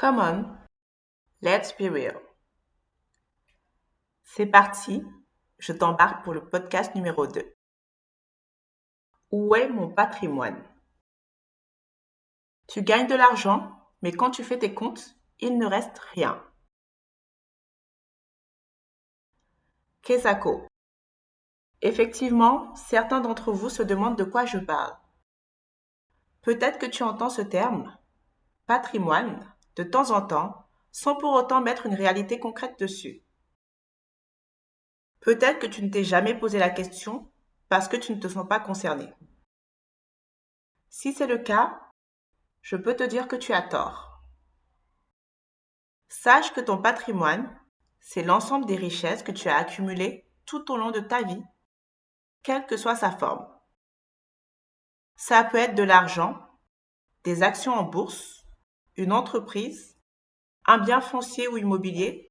Come on, let's be real. C'est parti, je t'embarque pour le podcast numéro 2. Où est mon patrimoine? Tu gagnes de l'argent, mais quand tu fais tes comptes, il ne reste rien. Kesako. Effectivement, certains d'entre vous se demandent de quoi je parle. Peut-être que tu entends ce terme, patrimoine, de temps en temps, sans pour autant mettre une réalité concrète dessus. Peut-être que tu ne t'es jamais posé la question parce que tu ne te sens pas concerné. Si c'est le cas, je peux te dire que tu as tort. Sache que ton patrimoine, c'est l'ensemble des richesses que tu as accumulées tout au long de ta vie, quelle que soit sa forme. Ça peut être de l'argent, des actions en bourse, une entreprise, un bien foncier ou immobilier,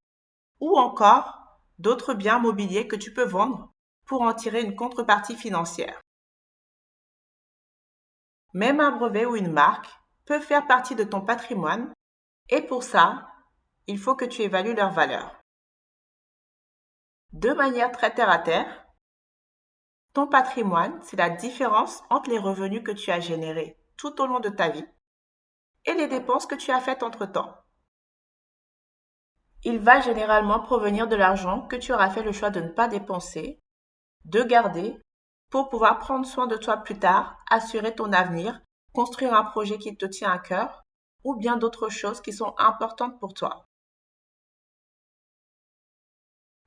ou encore d'autres biens mobiliers que tu peux vendre pour en tirer une contrepartie financière. Même un brevet ou une marque peut faire partie de ton patrimoine et pour ça, il faut que tu évalues leur valeur. De manière très terre à terre, ton patrimoine, c'est la différence entre les revenus que tu as générés tout au long de ta vie et les dépenses que tu as faites entre-temps. Il va généralement provenir de l'argent que tu auras fait le choix de ne pas dépenser, de garder, pour pouvoir prendre soin de toi plus tard, assurer ton avenir, construire un projet qui te tient à cœur ou bien d'autres choses qui sont importantes pour toi.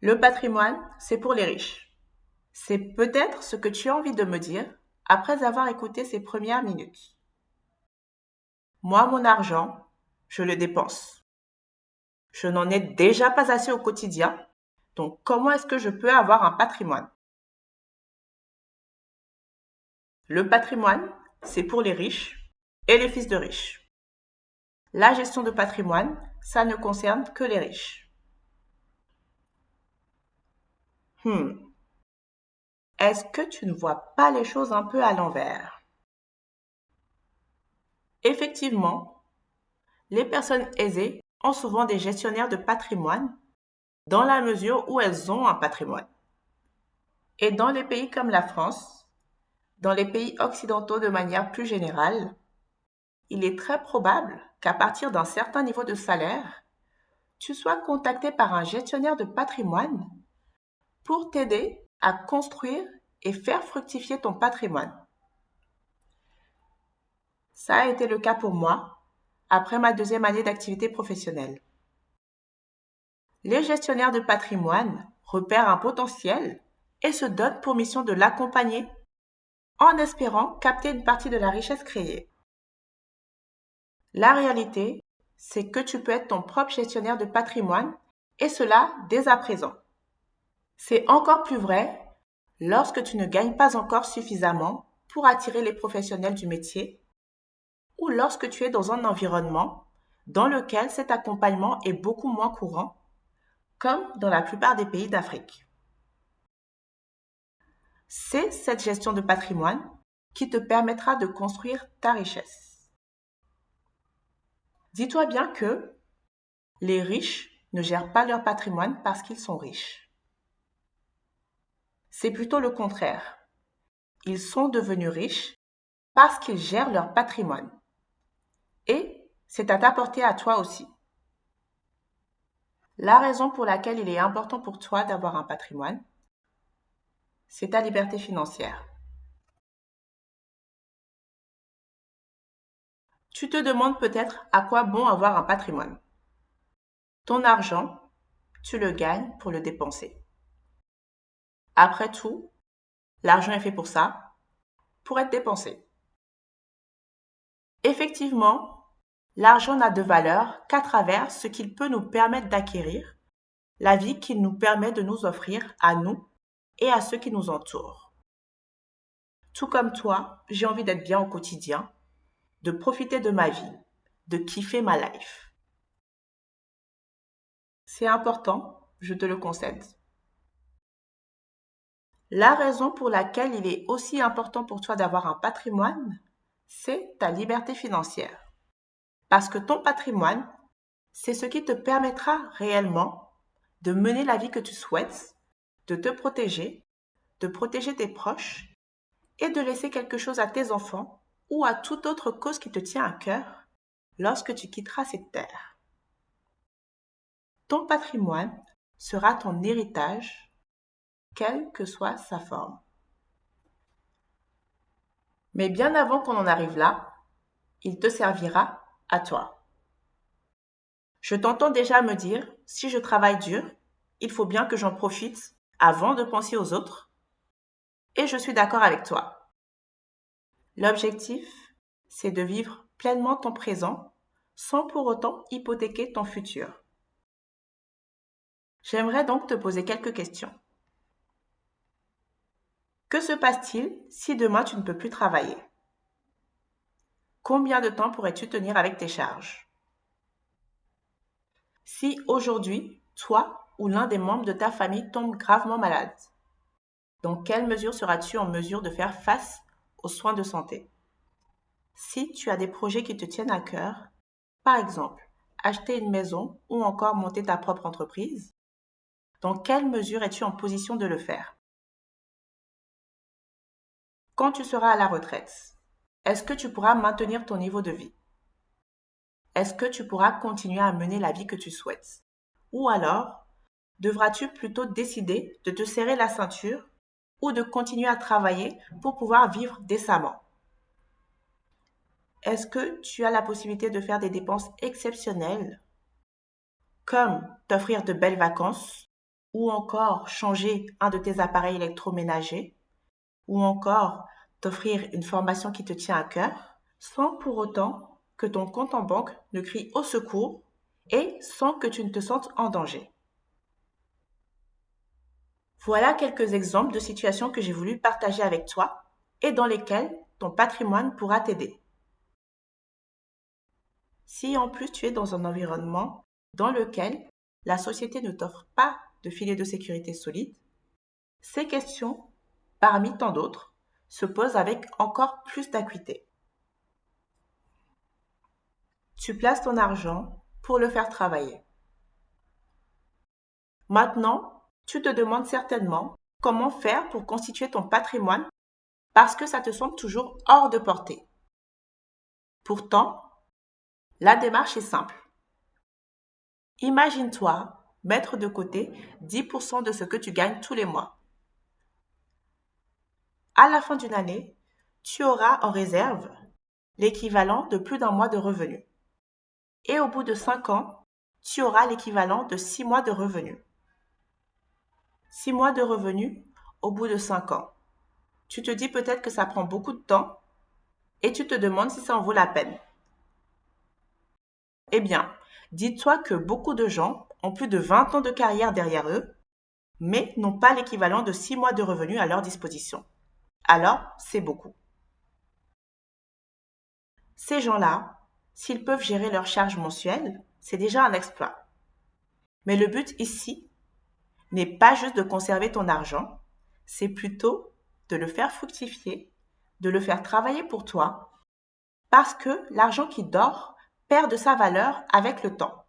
Le patrimoine, c'est pour les riches. C'est peut-être ce que tu as envie de me dire après avoir écouté ces premières minutes. Moi, mon argent, je le dépense. Je n'en ai déjà pas assez au quotidien, donc comment est-ce que je peux avoir un patrimoine? Le patrimoine, c'est pour les riches et les fils de riches. La gestion de patrimoine, ça ne concerne que les riches. Est-ce que tu ne vois pas les choses un peu à l'envers? Effectivement, les personnes aisées ont souvent des gestionnaires de patrimoine dans la mesure où elles ont un patrimoine. Et dans les pays comme la France, dans les pays occidentaux de manière plus générale, il est très probable qu'à partir d'un certain niveau de salaire, tu sois contacté par un gestionnaire de patrimoine pour t'aider à construire et faire fructifier ton patrimoine. Ça a été le cas pour moi après ma 2e année d'activité professionnelle. Les gestionnaires de patrimoine repèrent un potentiel et se donnent pour mission de l'accompagner en espérant capter une partie de la richesse créée. La réalité, c'est que tu peux être ton propre gestionnaire de patrimoine et cela dès à présent. C'est encore plus vrai lorsque tu ne gagnes pas encore suffisamment pour attirer les professionnels du métier ou lorsque tu es dans un environnement dans lequel cet accompagnement est beaucoup moins courant, comme dans la plupart des pays d'Afrique. C'est cette gestion de patrimoine qui te permettra de construire ta richesse. Dis-toi bien que les riches ne gèrent pas leur patrimoine parce qu'ils sont riches. C'est plutôt le contraire. Ils sont devenus riches parce qu'ils gèrent leur patrimoine. Et c'est à t'apporter à toi aussi. La raison pour laquelle il est important pour toi d'avoir un patrimoine, c'est ta liberté financière. Tu te demandes peut-être à quoi bon avoir un patrimoine. Ton argent, tu le gagnes pour le dépenser. Après tout, l'argent est fait pour ça, pour être dépensé. Effectivement, l'argent n'a de valeur qu'à travers ce qu'il peut nous permettre d'acquérir, la vie qu'il nous permet de nous offrir à nous et à ceux qui nous entourent. Tout comme toi, j'ai envie d'être bien au quotidien, de profiter de ma vie, de kiffer ma life. C'est important, je te le concède. La raison pour laquelle il est aussi important pour toi d'avoir un patrimoine, c'est ta liberté financière. Parce que ton patrimoine, C'est ce qui te permettra réellement de mener la vie que tu souhaites, de te protéger, de protéger tes proches et de laisser quelque chose à tes enfants ou à toute autre cause qui te tient à cœur lorsque tu quitteras cette terre. Ton patrimoine sera ton héritage, quelle que soit sa forme. Mais bien avant qu'on en arrive là, il te servira à toi. Je t'entends déjà me dire, si je travaille dur, il faut bien que j'en profite avant de penser aux autres. Et je suis d'accord avec toi. L'objectif, c'est de vivre pleinement ton présent sans pour autant hypothéquer ton futur. J'aimerais donc te poser quelques questions. Que se passe-t-il si demain tu ne peux plus travailler? Combien de temps pourrais-tu tenir avec tes charges? Si aujourd'hui, toi ou l'un des membres de ta famille tombe gravement malade, dans quelle mesure seras-tu en mesure de faire face aux soins de santé? Si tu as des projets qui te tiennent à cœur, par exemple, acheter une maison ou encore monter ta propre entreprise, dans quelle mesure es-tu en position de le faire? Quand tu seras à la retraite, est-ce que tu pourras maintenir ton niveau de vie? Est-ce que tu pourras continuer à mener la vie que tu souhaites? Ou alors, devras-tu plutôt décider de te serrer la ceinture ou de continuer à travailler pour pouvoir vivre décemment? Est-ce que tu as la possibilité de faire des dépenses exceptionnelles, comme t'offrir de belles vacances, ou encore changer un de tes appareils électroménagers, ou encore t'offrir une formation qui te tient à cœur, sans pour autant que ton compte en banque ne crie au secours et sans que tu ne te sentes en danger? Voilà quelques exemples de situations que j'ai voulu partager avec toi et dans lesquelles ton patrimoine pourra t'aider. Si en plus tu es dans un environnement dans lequel la société ne t'offre pas de filet de sécurité solide, ces questions, parmi tant d'autres, se posent avec encore plus d'acuité. Tu places ton argent pour le faire travailler. Maintenant, tu te demandes certainement comment faire pour constituer ton patrimoine parce que ça te semble toujours hors de portée. Pourtant, la démarche est simple. Imagine-toi mettre de côté 10% de ce que tu gagnes tous les mois. À la fin d'une année, tu auras en réserve l'équivalent de plus d'un mois de revenus. Et au bout de 5 ans, tu auras l'équivalent de 6 mois de revenus. 6 mois de revenus au bout de 5 ans. Tu te dis peut-être que ça prend beaucoup de temps et tu te demandes si ça en vaut la peine. Eh bien, dis-toi que beaucoup de gens ont plus de 20 ans de carrière derrière eux, mais n'ont pas l'équivalent de 6 mois de revenus à leur disposition. Alors, c'est beaucoup. Ces gens-là, s'ils peuvent gérer leurs charges mensuelles, c'est déjà un exploit. Mais le but ici n'est pas juste de conserver ton argent, c'est plutôt de le faire fructifier, de le faire travailler pour toi, parce que l'argent qui dort perd de sa valeur avec le temps.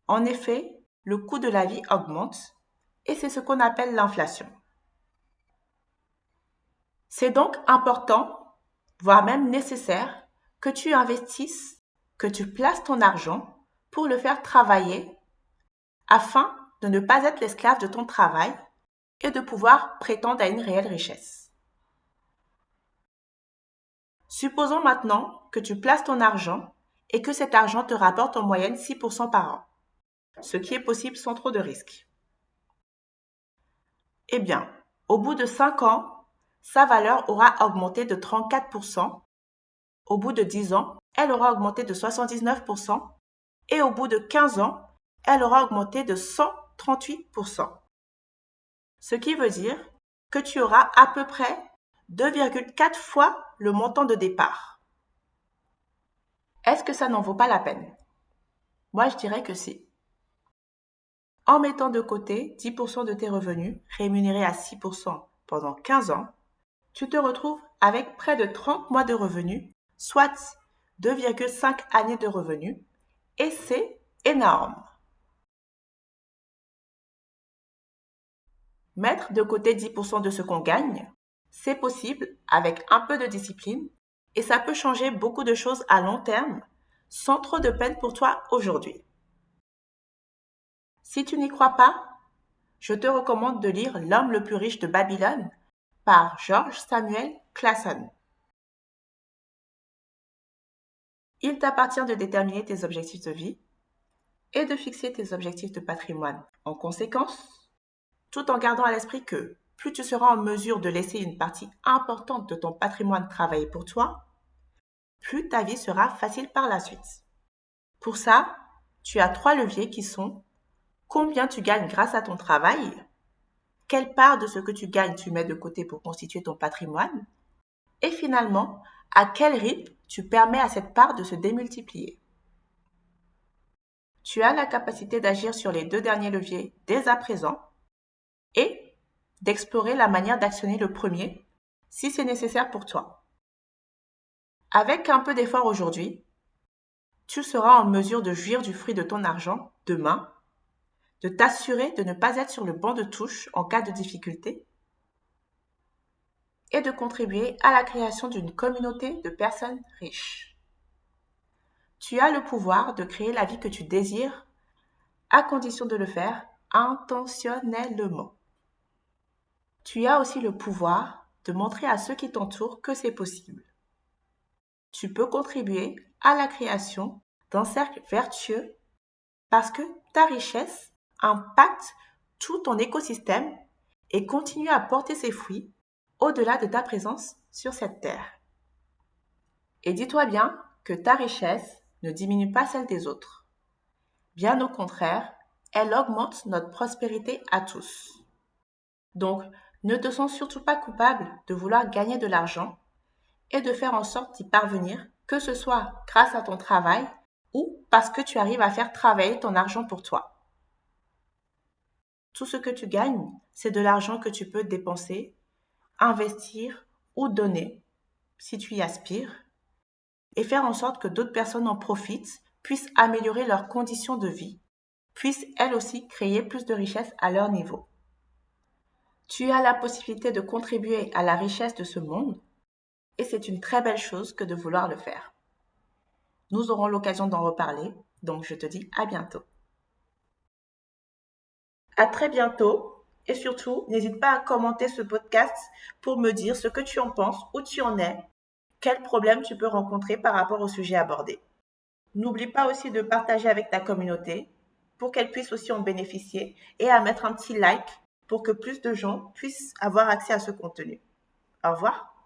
En effet, le coût de la vie augmente et c'est ce qu'on appelle l'inflation. C'est donc important, voire même nécessaire, que tu investisses, que tu places ton argent pour le faire travailler afin de ne pas être l'esclave de ton travail et de pouvoir prétendre à une réelle richesse. Supposons maintenant que tu places ton argent et que cet argent te rapporte en moyenne 6% par an, ce qui est possible sans trop de risques. Eh bien, au bout de 5 ans, sa valeur aura augmenté de 34%, au bout de 10 ans, elle aura augmenté de 79% et au bout de 15 ans, elle aura augmenté de 138%. Ce qui veut dire que tu auras à peu près 2,4 fois le montant de départ. Est-ce que ça n'en vaut pas la peine? Moi, je dirais que si. En mettant de côté 10% de tes revenus, rémunérés à 6% pendant 15 ans, tu te retrouves avec près de 30 mois de revenus, soit 2,5 années de revenus, et c'est énorme. Mettre de côté 10% de ce qu'on gagne, c'est possible avec un peu de discipline et ça peut changer beaucoup de choses à long terme sans trop de peine pour toi aujourd'hui. Si tu n'y crois pas, je te recommande de lire L'homme le plus riche de Babylone par George Samuel Clason. Il t'appartient de déterminer tes objectifs de vie et de fixer tes objectifs de patrimoine en conséquence, tout en gardant à l'esprit que plus tu seras en mesure de laisser une partie importante de ton patrimoine travailler pour toi, plus ta vie sera facile par la suite. Pour ça, tu as 3 leviers qui sont combien tu gagnes grâce à ton travail, quelle part de ce que tu gagnes tu mets de côté pour constituer ton patrimoine, et finalement, à quel rythme tu permets à cette part de se démultiplier. Tu as la capacité d'agir sur les 2 derniers leviers dès à présent et d'explorer la manière d'actionner le premier si c'est nécessaire pour toi. Avec un peu d'effort aujourd'hui, tu seras en mesure de jouir du fruit de ton argent demain, de t'assurer de ne pas être sur le banc de touche en cas de difficulté et de contribuer à la création d'une communauté de personnes riches. Tu as le pouvoir de créer la vie que tu désires à condition de le faire intentionnellement. Tu as aussi le pouvoir de montrer à ceux qui t'entourent que c'est possible. Tu peux contribuer à la création d'un cercle vertueux parce que ta richesse impacte tout ton écosystème et continue à porter ses fruits au-delà de ta présence sur cette terre. Et dis-toi bien que ta richesse ne diminue pas celle des autres. Bien au contraire, elle augmente notre prospérité à tous. Donc, ne te sens surtout pas coupable de vouloir gagner de l'argent et de faire en sorte d'y parvenir, que ce soit grâce à ton travail ou parce que tu arrives à faire travailler ton argent pour toi. Tout ce que tu gagnes, c'est de l'argent que tu peux dépenser, investir ou donner, si tu y aspires, et faire en sorte que d'autres personnes en profitent, puissent améliorer leurs conditions de vie, puissent elles aussi créer plus de richesse à leur niveau. Tu as la possibilité de contribuer à la richesse de ce monde et c'est une très belle chose que de vouloir le faire. Nous aurons l'occasion d'en reparler, donc je te dis à bientôt. À très bientôt et surtout, n'hésite pas à commenter ce podcast pour me dire ce que tu en penses, où tu en es, quels problèmes tu peux rencontrer par rapport au sujet abordé. N'oublie pas aussi de partager avec ta communauté pour qu'elle puisse aussi en bénéficier et à mettre un petit like pour que plus de gens puissent avoir accès à ce contenu. Au revoir.